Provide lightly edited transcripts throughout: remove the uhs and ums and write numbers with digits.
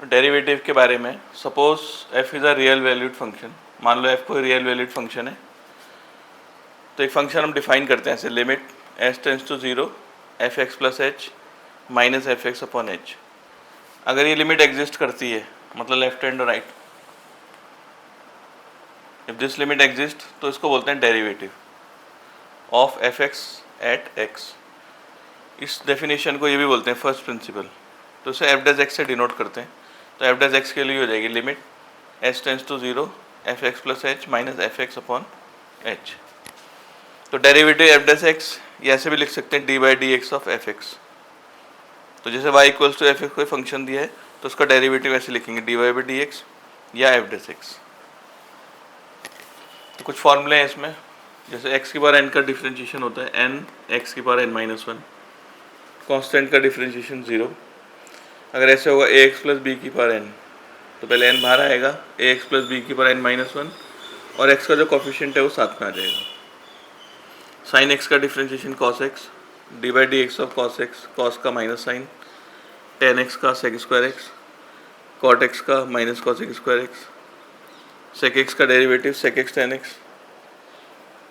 Derivative के बारे में, suppose f is a real valued function, मान लो f कोई रियल वैल्यूड फंक्शन है, तो एक फंक्शन हम डिफाइन करते हैं ऐसे, limit s tends to 0 f x plus h minus f x upon h. अगर ये लिमिट एग्जिस्ट करती है, मतलब लेफ्ट हैंड और right, if this limit exist तो इसको बोलते हैं derivative of f x at x. इस डेफिनेशन को ये भी बोलते हैं फर्स्ट प्रिंसिपल, तो इसे एफ डैश एक्स से डिनोट करते हैं। तो एफ डैश एक्स के लिए हो जाएगी limit h tends to 0 f x plus h minus f x upon h. तो डेरिवेटिव एफ डैश एक्स ये ऐसे भी लिख सकते हैं d by d x of f x. तो जैसे y equals to f x कोई फंक्शन दिया है तो उसका डेरिवेटिव ऐसे लिखेंगे d y by d x या एफ डैश एक्स। तो कुछ फॉर्मूले हैं इसमें, जैसे x की पावर n का डिफरेंशिएशन होता है n x की power n minus one, constant का डिफरेंशिएशन 0। अगर ऐसे होगा ए एक्स प्लस बी की पावर n, तो पहले n बाहर आएगा, ए एक्स प्लस बी की पावर n माइनस वन, और x का जो कॉफिशिएंट है वो साथ में आ जाएगा। साइन x का differentiation cos x, d by d x of cos x, cos का माइनस साइन, टेन एक्स का sec square x, cot x का minus cosec square x, sec x का derivative sec x tan x,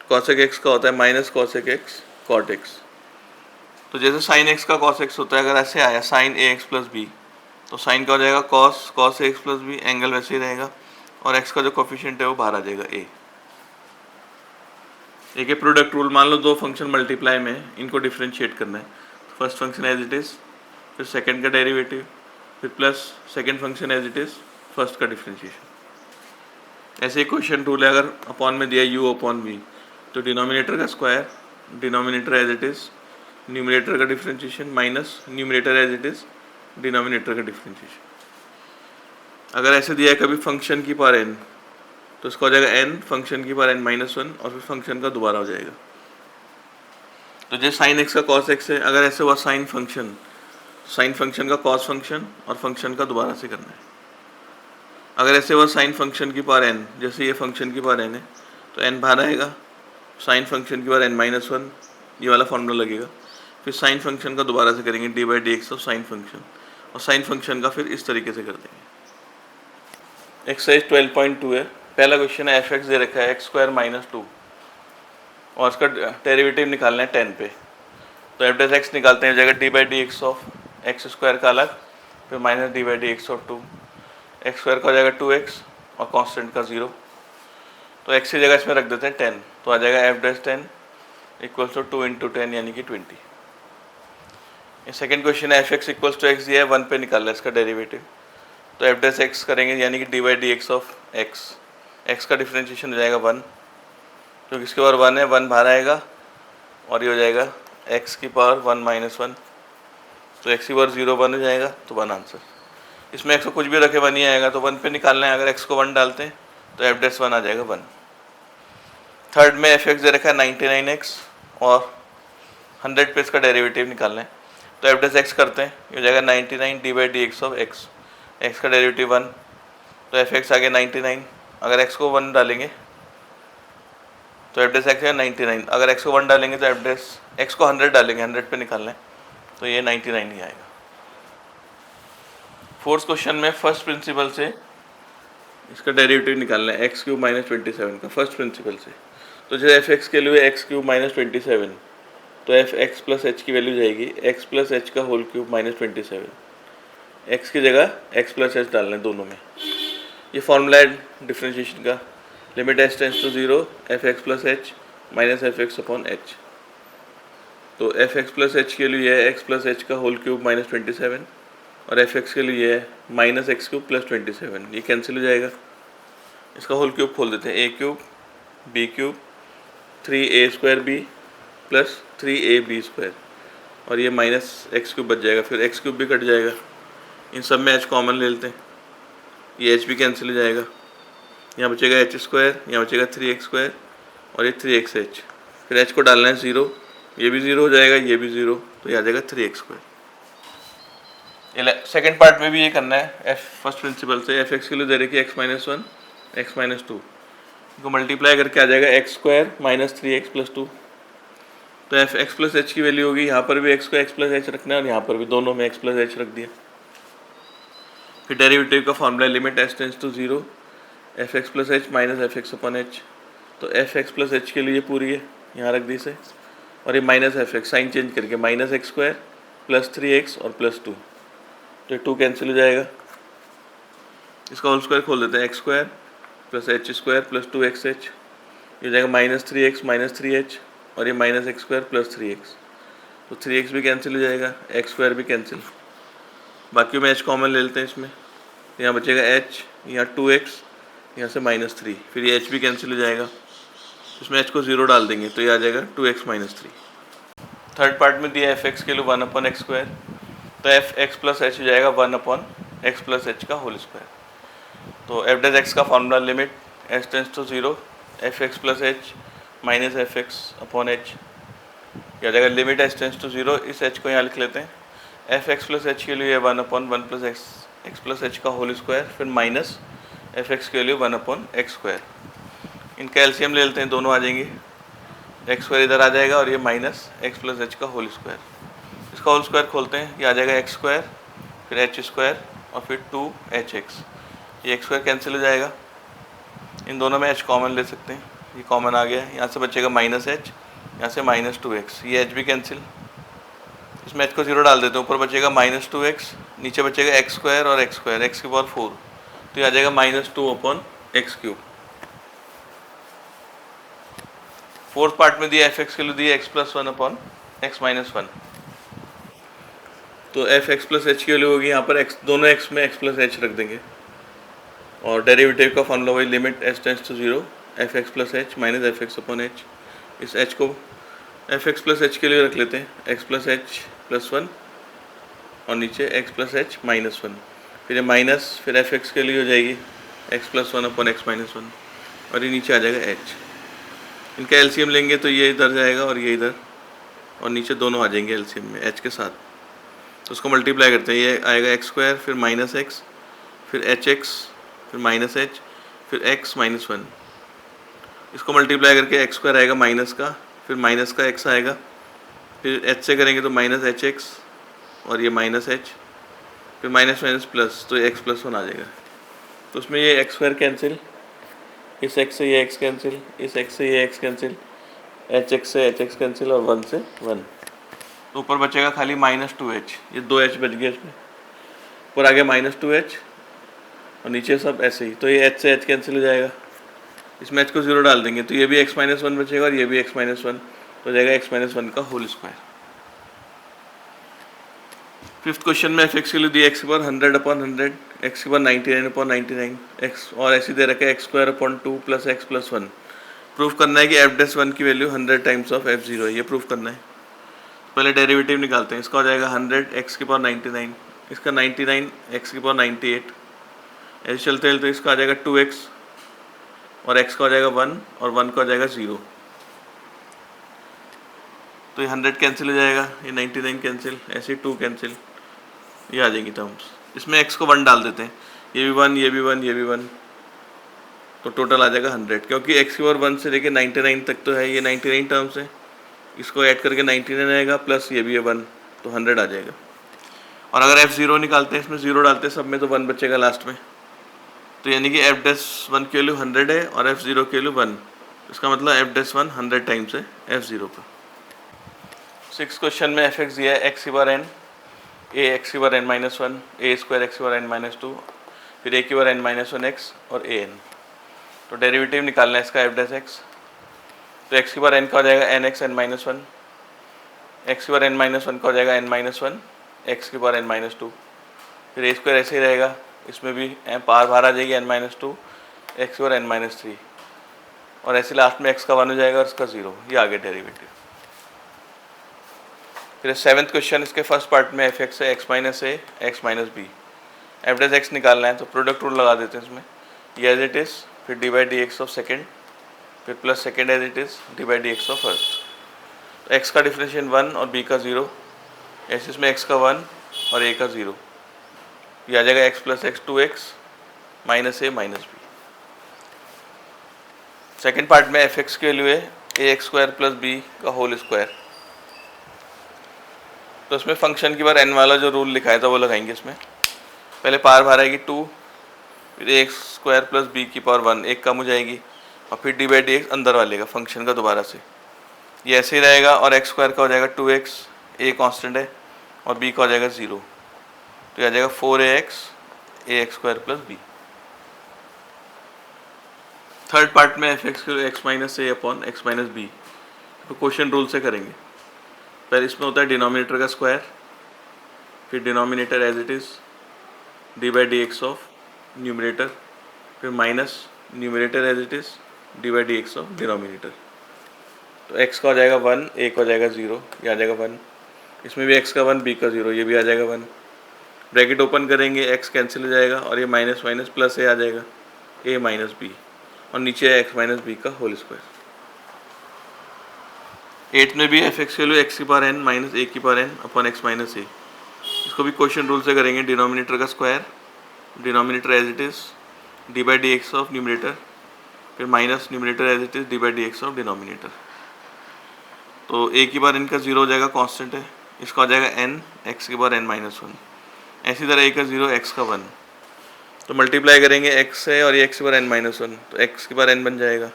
cosec x का होता है minus cosec x cot x. तो जैसे sine x का कॉस एक्स होता है, अगर ऐसे आया sine a x plus b, तो साइन का हो जाएगा cos cos A x plus B, angle वैसे ही रहेगा, और एक्स का जो कोफिशिएंट है वो बाहर आ जाएगा ए। एक है प्रोडक्ट रूल, मान लो दो फंक्शन मल्टीप्लाई में, इनको डिफ्रेंशिएट करना है। First function as it is, फिर सेकंड का डेरिवेटिव, फिर plus second function as it is first का डिफ्रेंशिएशन। ऐसे ही क्वेश्चन रूल है, अगर अपॉन में दिया u अपॉन v, तो डिनोमिनेटर का square, denominator as it is, numerator का differentiation minus numerator as it is, denominator का डिफ्रेंशिएशन। अगर ऐसे दिया है कभी फंक्शन की पावर n, तो इसका हो जाएगा n फंक्शन की पावर n माइनस वन, और फिर फंक्शन का दोबारा हो जाएगा। तो जैसे साइन एक्स का कॉस एक्स है, अगर ऐसे हुआ साइन फंक्शन, साइन फंक्शन का कॉस फंक्शन और फंक्शन का दोबारा से करना है। अगर ऐसे हुआ साइन फंक्शन की पावर n, जैसे ये फंक्शन की पावर n है, तो n बाहर आएगा, साइन फंक्शन की पावर n माइनस वन, ये वाला फॉर्मूला लगेगा। फिर साइन फंक्शन का दोबारा से करेंगे D by d x of sine function, और साइन फंक्शन का फिर इस तरीके से कर देंगे। एक्सरसाइज 12.2 है, पहला क्वेश्चन है एफ एक्स दे रखा है एक्स स्क्वायर माइनस टू, और इसका डेरिवेटिव निकालना है 10 पे। तो एफ डैश एक्स निकालते हैं, हो जाएगा d by d x of x square का अलग, फिर minus d by d x of two, x square का हो जाएगा 2x और कांस्टेंट का 0। तो x की जगह इसमें रख देते हैं 10, तो आ जाएगा f dash 10 equals to 2 into 10 यानी कि 20। ये सेकेंड क्वेश्चन है f x equals to x दिया है, 1 पे निकालना है इसका डेरिवेटिव। तो एफ डैश एक्स करेंगे यानी कि D by d x of x, x का डिफरेंशिएशन हो जाएगा 1, क्योंकि इसके पावर 1 है, 1 बाहर आएगा, और ये हो जाएगा x की पावर 1 माइनस वन, तो x की पावर 0 1 हो जाएगा, तो 1 आंसर। इसमें x को कुछ भी रखे 1 ही आएगा, तो 1 पे निकालना है। अगर x को 1 डालते हैं तो एफ डैश 1 आ जाएगा 1। थर्ड में एफ एक्स दे रखा है 99x और 100 पे इसका डेरिवेटिव निकालना है। तो एफ डैश एक्स करते हैं, ये हो जाएगा 99 D by d x of x, x का डेरिवेटिव 1, तो एफ एक्स आ गया 99। अगर x को 1 डालेंगे तो एफ डैश एक्स है 99, अगर x को 1 डालेंगे तो एफ डैश x को 100 डालेंगे, 100 पे निकालना है, तो ये 99 ही आएगा। फोर्थ क्वेश्चन में फर्स्ट प्रिंसिपल से इसका डेरिवेटिव निकालना है एक्स क्यूब माइनस 27 का, फर्स्ट प्रिंसिपल से। तो जैसे एफ एक्स के लिए एक्स क्यूब माइनस 27, तो एफ एक्स प्लस एच की वैल्यू जाएगी एक्स प्लस एच का होल क्यूब माइनस 27, एक्स की जगह एक्स प्लस एच डालना है दोनों में। ये फॉर्मूला है डिफ्रेंशिएशन का, limit h tends to 0 f x plus h minus f x upon h. तो एफ एक्स प्लस एच के लिए है एक्स प्लस एच का होल क्यूब माइनस 27, और एफ एक्स के लिए है माइनस एक्स क्यूब प्लस 27, ये कैंसिल हो जाएगा। इसका होल क्यूब खोल देते हैं, a cube b cube 3a square b plus 3ab square, और ये माइनस एक्स क्यूब बच जाएगा, फिर एक्स क्यूब भी कट जाएगा, इन सब में एच कॉमन ले लेते हैं, ये एच भी कैंसिल हो जाएगा, यहाँ बचेगा एच स्क्वायर, यहाँ बचेगा 3x स्क्वायर और ये 3xh, फिर एच को डालना है 0, ये भी 0 हो जाएगा, ये भी 0, तो ये आ जाएगा 3x स्क्वायर। सेकेंड पार्ट में भी ये करना है, एफ फर्स्ट प्रिंसिपल से एफ एक्स के लिए दे रखी है x minus one x minus two को मल्टीप्लाई करके आ जाएगा x square minus 3x plus 2। तो एफ एक्स प्लस एच की वैल्यू होगी, यहाँ पर भी एक्स को एक्स प्लस एच रखना है और यहाँ पर भी, दोनों में एक्स प्लस एच रख दिया। फिर डेरिवेटिव का formula limit h tends to 0 f x plus h minus f x upon h. तो एफ एक्स प्लस एच के लिए पूरी है, यहाँ रख दी इसे, और ये minus f x sign change करके minus x square plus 3x और प्लस 2, तो 2 कैंसिल हो जाएगा। इसका होल स्क्वायर खोल देते हैं, x square plus H square plus 2xh, ये हो जाएगा माइनस 3x माइनस 3h, और ये minus x square plus 3x, तो 3x भी कैंसिल हो जाएगा, एक्स स्क्वायर भी कैंसिल। बाकी में h कॉमन ले लेते हैं इसमें, यहाँ बचेगा h, यहाँ 2x, यहाँ से माइनस 3, फिर ये h भी कैंसिल हो जाएगा, इसमें h को 0 डाल देंगे तो ये आ जाएगा 2x माइनस 3। थर्ड पार्ट में दिया एफ एक्स के लिए 1 अपॉन एक्स स्क्वायर, तो एफ एक्स प्लस एच हो जाएगा 1 अपॉन एक्स प्लस एच का होल स्क्वायर। तो एफ डैश एक्स का formula limit h tends to 0 f x plus h minus f x upon h, या जाएगा लिमिट एच टेंस टू 0, इस H को यहाँ लिख लेते हैं, एफ एक्स प्लस एच के लिए 1 upon 1 plus x plus h का होल स्क्वायर, फिर माइनस एफ एक्स के लिए 1 अपॉन एक्स स्क्वायर। इनका एलसीएम ले लेते हैं, दोनों आ जाएंगे, एक्स स्क्वायर इधर आ जाएगा और ये माइनस एक्स प्लस एच का होल स्क्वायर। इसका होल स्क्वायर खोलते हैं, ये आ जाएगा एक्स स्क्वायर फिर एच स्क्वायर और फिर 2hx, ये एक्स स्क्वायर कैंसिल हो जाएगा, इन दोनों में h कॉमन ले सकते हैं, ये कॉमन आ गया, यहाँ से बचेगा माइनस एच, यहाँ से माइनस 2x, ये h भी कैंसिल, इसमें h को 0 डाल देते हैं, ऊपर बचेगा माइनस 2x, नीचे बचेगा एक्स स्क्वायर और एक्स स्क्वायर, एक्स की पावर 4, तो ये आ जाएगा minus 2 upon x cube. Fourth part में दिया एफ एक्स के लिए दिया x plus 1 upon x minus 1, तो एफ एक्स प्लस एच के लिए होगी, यहाँ पर x दोनों x में x प्लस एच रख देंगे, और डेरिवेटिव का फॉर्मूला वही limit h tends to 0 f x plus h minus f x upon h. इस h को एफ एक्स प्लस एच के लिए रख लेते हैं, x प्लस एच प्लस 1 और नीचे x प्लस एच माइनस 1, फिर ये माइनस, फिर एफ एक्स के लिए हो जाएगी x plus 1 upon x minus 1, और ये नीचे आ जाएगा h। इनका एलसीएम लेंगे तो ये इधर जाएगा और ये इधर, और नीचे दोनों आ जाएंगे एलसीएम में h के साथ, तो उसको मल्टीप्लाई करते हैं, ये आएगा एक्स स्क्वायर फिर माइनस एक्स फिर एच एक्स फिर माइनस एच फिर एक्स माइनस 1, इसको मल्टीप्लाई करके एक्स स्क्वायर आएगा माइनस का, फिर माइनस का एक्स आएगा, फिर एच से करेंगे तो माइनस एच एक्स और ये माइनस एच, फिर माइनस माइनस प्लस, तो एक्स प्लस 1 आ जाएगा। तो उसमें ये एक्स स्क्वायर कैंसिल, इस एक्स से ये एक्स कैंसिल, इस एक्स से ये एक्स कैंसिल, एच एक्स से एच एक्स कैंसिल और 1 से 1, तो ऊपर बचेगा खाली माइनस 2h, ये 2h बच गया इसमें, ऊपर आ गया माइनस 2h और नीचे सब ऐसे ही, तो ये h से h कैंसिल हो जाएगा, इसमें h को 0 डाल देंगे तो ये भी x माइनस 1 बचेगा और ये भी x माइनस 1, तो हो जाएगा x माइनस 1 का होल स्क्वायर। फिफ्थ क्वेश्चन में एफ एक्स के लिए दिया एक्स की पावर 100 अपॉन 100, एक्स की पावर 99 अपॉन 99, एक्स और ऐसे दे रखा है x square upon 2 plus x plus 1। Proof करना है कि एफ डैश 1 की वैल्यू 100 टाइम्स ऑफ f0 है, ये प्रूफ करना है। पहले डेरिवेटिव निकालते हैं, इसका हो जाएगा 100 एक्स की पावर 99, इसका 99 एक्स की पावर 98, ऐसे चलते चलते इसका आ जाएगा 2x और x का हो जाएगा 1 और 1 का हो जाएगा 0, तो ये 100 कैंसिल हो जाएगा, ये 99 कैंसिल, ऐसे 2 कैंसिल, ये आ जाएंगी टर्म्स। इसमें x को 1 डाल देते हैं, ये भी 1 ये भी 1 ये भी 1, तो टोटल आ जाएगा 100, क्योंकि x की पावर 1 से लेके 99 तक तो है, ये 99 टर्म्स है, इसको ऐड करके 99 आएगा प्लस ये भी है 1, तो 100 आ जाएगा। और अगर f0 निकालते हैं, इसमें 0 डालते हैं सब में, तो 1 बचेगा लास्ट में, तो यानी कि f डैश 1 की वैल्यू 100 है और f0 की वैल्यू 1, इसका मतलब f डैश 1 100 टाइम्स है f0 का। 6 क्वेश्चन में एफ एक्स दिया है एक्स की पावर n, ए एक्स की पावर n माइनस 1, ए स्क्वायर एक्स की पावर n माइनस 2, फिर ए की पावर n माइनस 1 एक्स और ए एन। तो डेरिवेटिव निकालना है इसका एफ डैश एक्स, तो एक्स की पावर n का हो जाएगा n x n minus 1, x की पावर n माइनस 1 का हो जाएगा n माइनस 1, एक्स की पावर n माइनस 2, फिर ए स्क्वायर ऐसे ही रहेगा, इसमें भी पावर बाहर आ जाएगी n माइनस 2, एक्स की पावर n माइनस 3, और ऐसे लास्ट में x का 1 हो जाएगा और इसका 0, ये आ गया डेरिवेटिव। फिर 7th क्वेश्चन, इसके फर्स्ट पार्ट में एफ एक्स है x minus a x minus b, f dash x निकालना है, तो प्रोडक्ट रूल लगा देते हैं इसमें, ये एज इट इज़, फिर d by d x of second, फिर plus second as it is, d by d x of first. तो एक्स का डिफरेंशिएशन 1 और बी का 0, ऐसे इसमें एक्स का 1 और ए का 0, ये आ जाएगा x plus x 2x minus a minus b. Second part में एफ एक्स की वैल्यू है a x square plus b का होल स्क्वायर, तो इसमें फंक्शन की बार n वाला जो रूल लिखाया था वो लगाएंगे इसमें। पहले पावर बाहर आएगी 2, फिर ए एक्स स्क्वायर प्लस बी की पावर 1, एक कम हो जाएगी, और फिर डी बाई डी एक्स अंदर वाले का फंक्शन का दोबारा से ये ऐसे ही रहेगा, और एक्स स्क्वायर का हो जाएगा 2x, ए कांस्टेंट है, और बी का हो जाएगा 0, तो ये आ जाएगा 4ax a x square plus b. Third part में एफ एक्स को x minus a upon x minus b, तो क्वेश्चन रूल से करेंगे। पहले इसमें होता है डिनोमिनेटर का स्क्वायर, फिर denominator as it is d by d x of numerator, फिर minus numerator as it is d by d x of denominator. तो x का हो जाएगा 1, a का हो जाएगा 0, ये आ जाएगा 1, इसमें भी x का 1, b का 0, ये भी आ जाएगा 1। ब्रैकेट ओपन करेंगे, x कैंसिल हो जाएगा, और ये माइनस माइनस प्लस a आ जाएगा, a माइनस बी, और नीचे है x माइनस बी का होल स्क्वायर। 8 में भी एफ एक्स की वैल्यू एक्स की पावर n माइनस ए की power n upon x minus a, इसको भी क्वेश्चन रूल से करेंगे। डिनोमिनेटर का square, denominator as it is d by d x of numerator, फिर minus numerator as it is d by d x of denominator. तो a की बार n का 0 हो जाएगा, कांस्टेंट है, इसका हो जाएगा n x की बार n माइनस 1, ऐसी तरह a का 0 x का 1, तो मल्टीप्लाई करेंगे x से, और ये x की बार n माइनस 1, तो x की बार n बन जाएगा,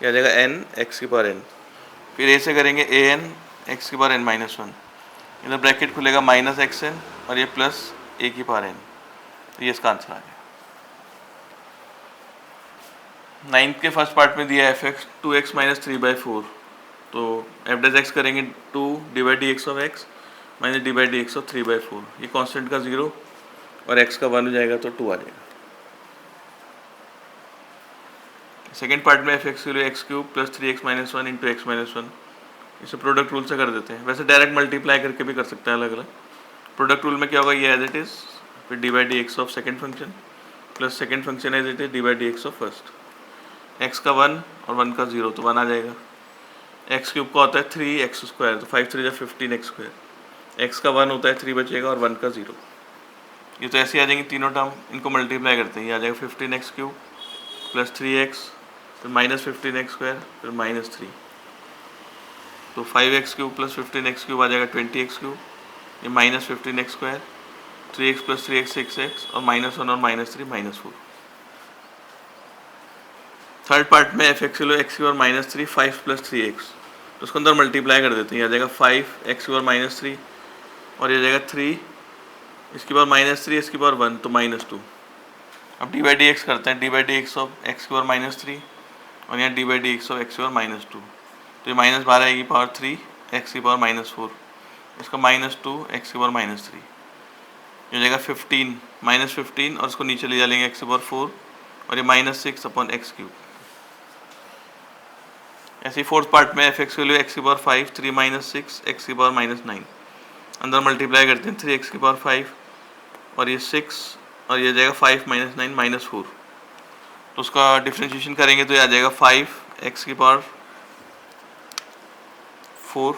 ये आ जाएगा n x की बार n। फिर a से करेंगे a n x की बार n माइनस 1, इधर ब्रैकेट खुलेगा माइनस एक्स एन, और ये प्लस a की बार n, तो ये इसका आंसर आ गया। 9th के फर्स्ट पार्ट में दिया है एफ एक्स 2x माइनस 3/4, तो एफ डैश एक्स करेंगे 2 D by d x of x minus d by d x of 3/4, ये कांस्टेंट का 0 और x का 1 हो जाएगा, तो 2 आ जाएगा। सेकेंड पार्ट में एफ एक्स की value x cube plus 3x minus 1 into x minus 1, इसे प्रोडक्ट रूल से कर देते हैं। वैसे डायरेक्ट मल्टीप्लाई करके भी कर सकते हैं अलग अलग। प्रोडक्ट रूल में क्या होगा, ये एज इट इज़, फिर d by d x of second function plus second function as it is d by d x of first, x का 1 और 1 का 0, तो 1 आ जाएगा। एक्स क्यूब का होता है 3x स्क्वायर, तो 5 3 या 15x स्क्वायर, एक्स का 1 होता है 3 बचेगा, और 1 का 0, ये तो ऐसे आ जाएंगे तीनों टर्म, इनको मल्टीप्लाई करते हैं, ये आ जाएगा 15x क्यूब प्लस 3x, फिर माइनस 15x स्क्वायर, फिर माइनस 3, तो 5x cube plus 15x cube आ जाएगा 20x क्यूब, ये minus 15x square, 3x plus 3x 6x, और माइनस 1 और माइनस 3 माइनस 4। थर्ड पार्ट में एफ एक्स एक्स की और माइनस 3 5 प्लस 3x, तो उसके अंदर मल्टीप्लाई कर देते हैं, ये आ जाएगा 5 एक्स की पावर माइनस 3, और ये जाएगा 3 इसकी पावर माइनस 3 इसकी पावर 1, तो माइनस 2। अब डी बाई डी एक्स करते हैं, d by d x of x की पावर माइनस 3, और यहाँ D by d x of x की पावर माइनस 2, तो ये माइनस बाहर आएगी पावर 3 एक्स की पावर माइनस 4, इसका माइनस 2 एक्स की पावर माइनस 3, ये हो जाएगा 15 माइनस 15, और उसको नीचे ले जाएंगे एक्स की पावर 4, और ये माइनस 6 अपॉन एक्स क्यूब। ऐसे ही फोर्थ पार्ट में एफ एक्स की वैल्यू एक्स की पावर 5 3 माइनस 6 एक्स की पावर माइनस 9, अंदर मल्टीप्लाई करते हैं 3 एक्स की पावर 5, और ये 6, और ये जाएगा 5 माइनस 9 माइनस 4, तो उसका डिफ्रेंशिएशन करेंगे तो ये आ जाएगा 5 एक्स की पावर 4,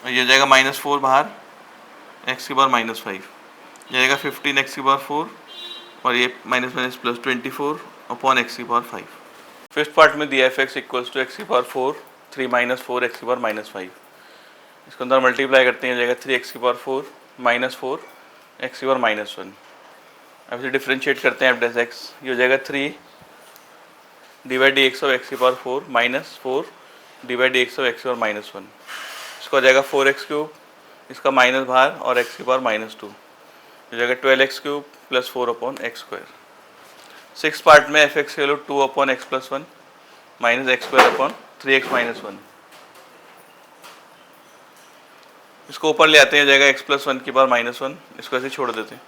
और ये जाएगा माइनस 4 बाहर, एक्स की पावर माइनस 5, ये जाएगा 15 एक्स की पावर 4, और ये minus minus plus 24 upon x की पावर 5। फिफ्थ पार्ट में दिया f x equals to x की पावर 4 3 माइनस 4 एक्स की पावर माइनस 5, इसके अंदर मल्टीप्लाई करते हैं, जाएगा 3 एक्स की पावर 4 माइनस 4 एक्स की पावर माइनस 1। अब इसे डिफ्रेंशिएट करते हैं एफ डैश एक्स, ये हो जाएगा 3 d by d x of x की power 4 minus 4 d by d x of x की पावर माइनस 1, इसको हो जाएगा 4x क्यूब, इसका माइनस बाहर, और एक्स की पावर माइनस 2, हो जाएगा 12x cube plus 4 upon x square. Six part में एफ एक्स की value 2 upon x plus 1 minus x square upon 3x minus 1, इसको ऊपर ले आते हैं, हो जाएगा x प्लस 1 की पावर माइनस 1, इसको ऐसे छोड़ देते हैं,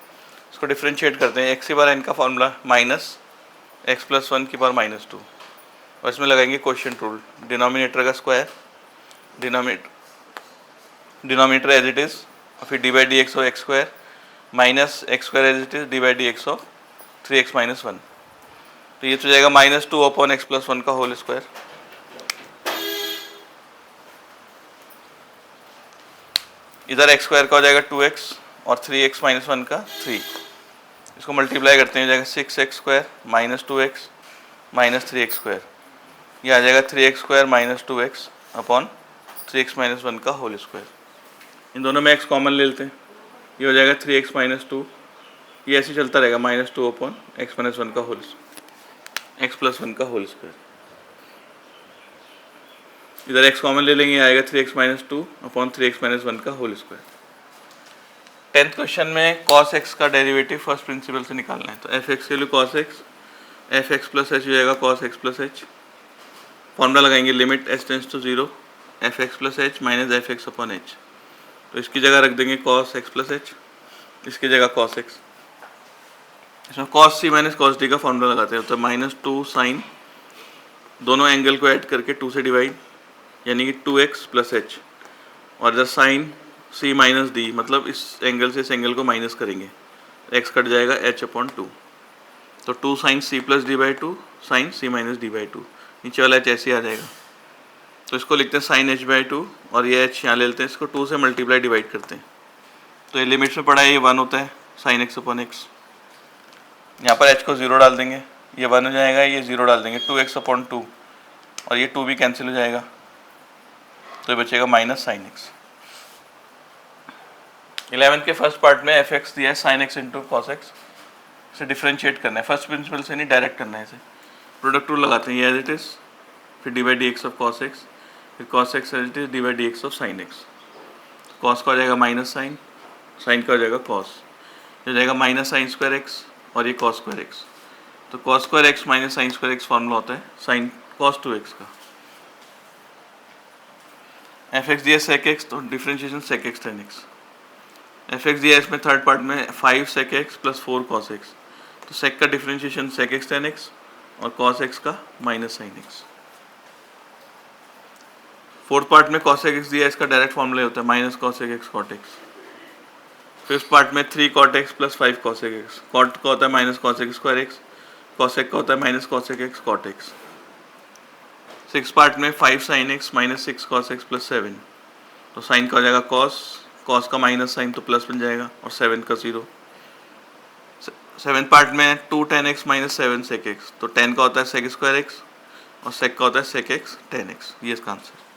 इसको डिफ्रेंशिएट करते हैं, x की पावर n का फॉर्मूला माइनस x प्लस 1 की पावर माइनस 2, और इसमें लगाएंगे क्वोशिएंट रूल, डिनोमिनेटर का square, denominator as it is, और फिर d by d x of x square minus x square as it is d by d x of 3x minus 1, तो ये तो जाएगा माइनस 2 अपॉन एक्स प्लस 1 का whole square. इधर x square का हो जाएगा 2x, और 3x माइनस 1 का 3, इसको मल्टीप्लाई करते हैं, हो जाएगा 6x square minus 2x minus 3x square, ये आ जाएगा 3x square minus 2x upon 3x minus 1 का होल स्क्वायर। इन दोनों में x कॉमन ले लेते हैं, ये हो जाएगा 3x माइनस 2, ये ऐसे चलता रहेगा -2 अपॉन x माइनस 1 का होल, x प्लस 1 का होल स्क्वायर। इधर x कॉमन ले लेंगे, आएगा 3x minus 2 upon 3x minus 1 का होल स्क्वायर। 10th क्वेश्चन में cos x का डेरिवेटिव फर्स्ट प्रिंसिपल से निकालना है, तो fx के लिए cos x, fx plus h हो जाएगा cos x plus h। Formula लगाएंगे limit h tends to 0 fx plus h minus fx upon h, तो इसकी जगह रख देंगे cos x प्लस h, इसकी जगह cos x। इसमें cos c minus cos d का फॉर्मूला लगाते हैं, तो -2 साइन, दोनों एंगल को ऐड करके 2 से डिवाइड, यानी कि 2x प्लस h, और इधर साइन c माइनस डी, मतलब इस एंगल से इस एंगल को माइनस करेंगे, x कट जाएगा h अपॉन 2, तो 2 sine c plus d by 2 sine c minus d by 2, नीचे वाला h ऐसे आ जाएगा, तो इसको लिखते हैं साइन h बाई 2, और ये h यहाँ ले लेते हैं, इसको 2 से मल्टीप्लाई डिवाइड करते हैं, तो ये लिमिट्स में पड़ा है, ये 1 होता है साइन x अपॉन x। यहाँ पर h को 0 डाल देंगे, ये 1 हो जाएगा, ये 0 डाल देंगे, 2x अपॉन 2, और ये 2 भी कैंसिल हो जाएगा, तो ये बचेगा माइनस साइन x। 11th के फर्स्ट पार्ट में fx दिया है sin x into cos x, इसे डिफ्रेंशिएट करना है, फर्स्ट प्रिंसिपल से नहीं डायरेक्ट करना है, इसे प्रोडक्ट रूल लगाते हैं, ये एज इट इज़, फिर d by d x of cos x, फिर cos x as it is d by d x of sine x. Cos का हो जाएगा माइनस साइन, साइन का हो जाएगा कॉस, हो जाएगा माइनस साइन स्क्वायर एक्स, और ये कॉस स्क्वायर एक्स, तो cos square x minus sine square x formula होता है साइन कॉस 2x का। fx दिया sec x, तो differentiation sec x tan x। fx दिया इसमें थर्ड पार्ट में 5 sec x plus 4 cos x, तो sec का differentiation sec x tan x, और cos x का minus sine x। Fourth part में cos x दिया, इसका डायरेक्ट फॉर्मूला होता है minus cos x cot x। फिफ्थ पार्ट में 3 cot x plus 5 cos x, cot का होता है minus cos x square x, cos x का होता है minus cos x cot x। Six part में 5 sin x minus 6 cos x plus 7, तो साइन का हो जाएगा cos, cos का माइनस साइन तो प्लस बन जाएगा, और 7 का 0। सेवेंथ पार्ट में 2 tan x minus 7 sec x, तो tan का होता है sec स्क्वायर x, और sec का होता है sec x tan x, ये इसका आंसर।